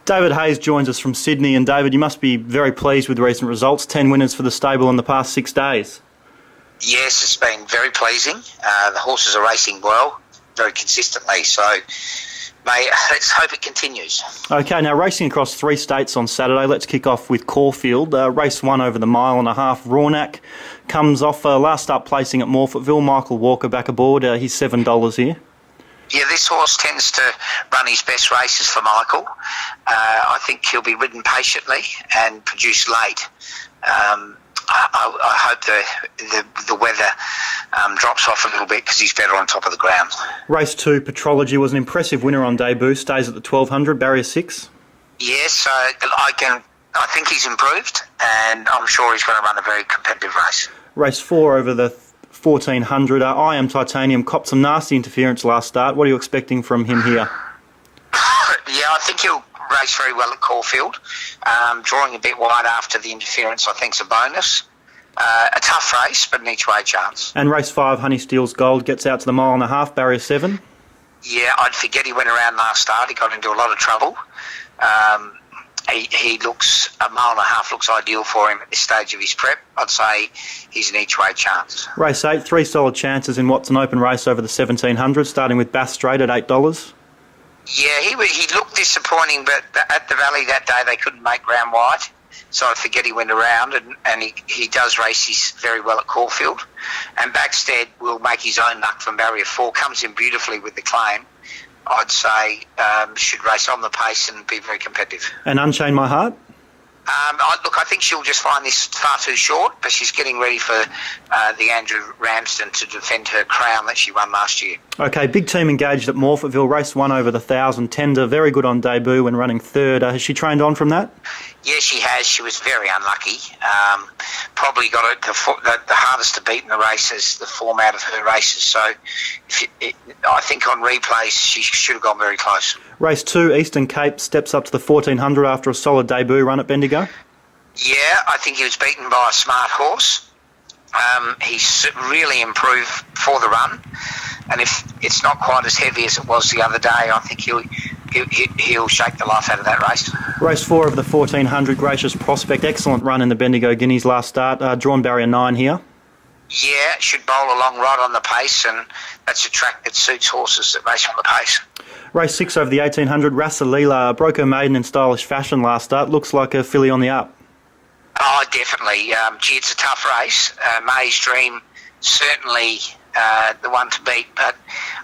David Hayes joins us from Sydney, and David, you must be very pleased with recent results. 10 winners for the stable in the past 6 days. Yes, it's been very pleasing. The horses are racing well, very consistently, so let's hope it continues. Okay, now racing across 3 states on Saturday. Let's kick off with Caulfield. Race 1 over the mile and a half. Rawnak comes off last up placing at Morphettville. Michael Walker back aboard. He's $7 here. Yeah, this horse tends to run his best races for Michael. I think he'll be ridden patiently and produce late. I hope the weather drops off a little bit because he's better on top of the ground. Race 2, Petrology, was an impressive winner on debut. Stays at the 1200, barrier 6. Yes, I think he's improved, and I'm sure he's going to run a very competitive race. Race 4 over the 1400. I Am Titanium copped some nasty interference last start. What are you expecting from him here? Yeah, I think he'll race very well at Caulfield. Drawing a bit wide after the interference, I think, is a bonus. A tough race, but an each-way chance. And race 5, Honey Steals Gold, gets out to the mile and a half, barrier 7. Yeah, I'd forget he went around last start. He got into a lot of trouble. He looks, a mile and a half looks ideal for him at this stage of his prep. I'd say he's an each-way chance. Race 8, 3 solid chances in what's an open race over the 1700, starting with Bass Straight at $8. Yeah, he looked disappointing, but at the Valley that day they couldn't make ground wide, so I forget he went around, and he does race very well at Caulfield. And Backstead will make his own luck from barrier 4, comes in beautifully with the claim. I'd say should race on the pace and be very competitive. And Unchain My Heart? I think she'll just find this far too short, but she's getting ready for the Andrew Ramsden to defend her crown that she won last year. Okay, big team engaged at Morphettville. Race 1 over the 1000. Tender, very good on debut when running third. Has she trained on from that? Yeah, she has. She was very unlucky. Probably got it the hardest to beat in the races, the format of her races. So I think on replays she should have gone very close. Race 2, Eastern Cape, steps up to the 1400 after a solid debut run at Bendigo. Yeah, I think he was beaten by a smart horse. He's really improved for the run, and if it's not quite as heavy as it was the other day, I think he'll shake the life out of that race. Race 4 of the 1400, Gracious Prospect, excellent run in the Bendigo Guineas last start, drawn barrier 9 here. Yeah, should bowl along right on the pace, and that's a track that suits horses that race on the pace. Race 6 over the 1800, Rasalila broke her maiden in stylish fashion last start, looks like a filly on the up. Oh, definitely. It's a tough race. May's Dream, certainly the one to beat. But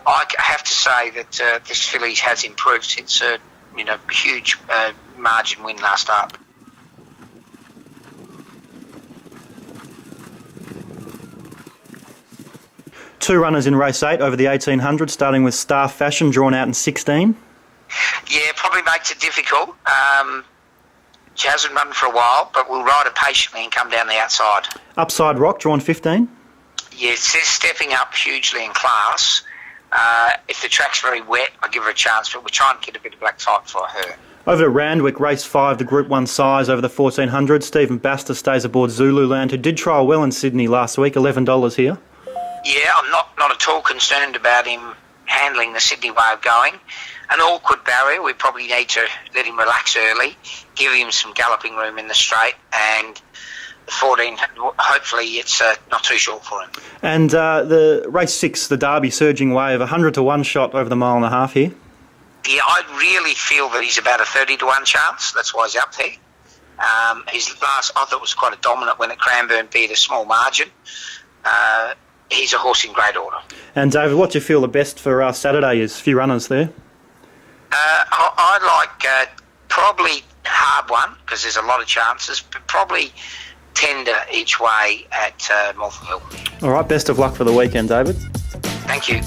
I have to say that this filly has improved since her huge margin win last start. Two runners in race 8 over the 1800, starting with Star Fashion, drawn out in 16. Yeah, probably makes it difficult. She hasn't run for a while, but we'll ride her patiently and come down the outside. Upside Rock, drawn 15. Yeah, it's stepping up hugely in class. If the track's very wet, I give her a chance, but we're trying to get a bit of black type for her. Over to Randwick, race 5, the Group 1 size over the 1400. Stephen Baster stays aboard Zululand, who did trial well in Sydney last week, $11 here. Yeah, I'm not at all concerned about him handling the Sydney way of going. An awkward barrier, we probably need to let him relax early, give him some galloping room in the straight, and the 14, hopefully it's not too short for him. And the race 6, the Derby Surging Wave, 100 to 1 shot over the mile and a half here. Yeah, I really feel that he's about a 30 to 1 chance, that's why he's up there. His last, I thought, was quite a dominant win at Cranbourne, beat a small margin. He's a horse in great order. And David, what do you feel the best for Saturday is? A few runners there. I like probably hard one because there's a lot of chances, but probably Tender each way at Morphettville. All right, best of luck for the weekend, David. Thank you.